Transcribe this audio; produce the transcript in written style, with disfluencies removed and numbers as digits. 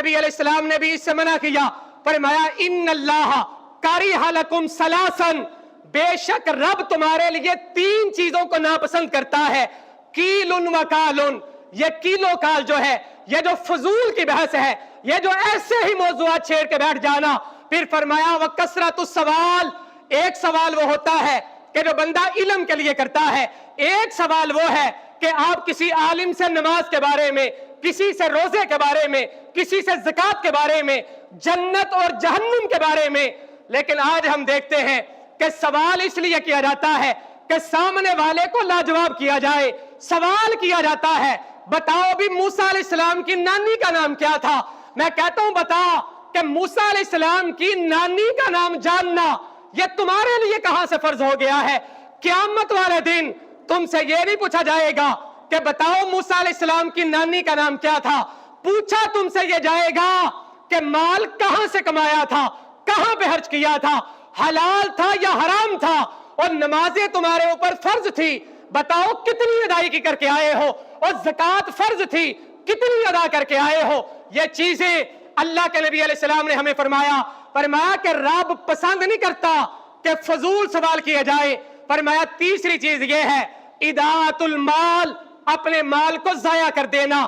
नबी अलैहिस्सलाम ने भी इससे मना किया, फरमाया इन्नल्लाह कारिहा लकुम सलासन, बेशक रब तुम्हारे लिए 3 चीजों को नापसंद करता है, कीलुन व कालुन, ये कीलो काल जो है, ये जो फजूल की बहस है, ये जो ऐसे ही मौजूआत छेड़ के बैठ जाना। फिर फरमाया व कसरतुस सवाल, एक सवाल वो होता है कि जो बंदा इल्म के लिए करता है, एक सवाल वो है कि आप किसी आलिम से नमाज के बारे में, किसी से रोजे के बारे में, किसी से ज़कात के बारे में, जन्नत और जहन्नुम के बारे में। लेकिन आज हम देखते हैं कि सवाल इसलिए किया जाता है कि सामने वाले को लाजवाब किया जाए। सवाल किया जाता है, बताओ भी मूसा अलैहिस्सलाम की नानी का नाम क्या था? मैं कहता हूं बता कि मूसा अलैहिस्सलाम की नानी का नाम जानना ये तुम्हारे लिए कहां से फर्ज हो गया है? क़यामत वाले दिन तुमसे ये नहीं पूछा जाएगा कि बताओ मूसा अलैहिस्सलाम की नानी का नाम क्या था। पूछा तुमसे ये जाएगा कि माल कहां से कमाया था, कहां पे खर्च किया था, हलाल था या हराम था, और नमाजें तुम्हारे ऊपर फर्ज थी, बताओ कितनी अदायगी करके आए हो, और ज़कात फर्ज थी, कितनी अदा करके आए हो। ये चीजें अल्लाह के नबी अलैहिस्सलाम ने हमें फरमाया कि रब पसंद नहीं करता कि फजूल सवाल किए जाए। फरमाया तीसरी चीज ये है इदातुल माल, अपने माल को जाया कर देना।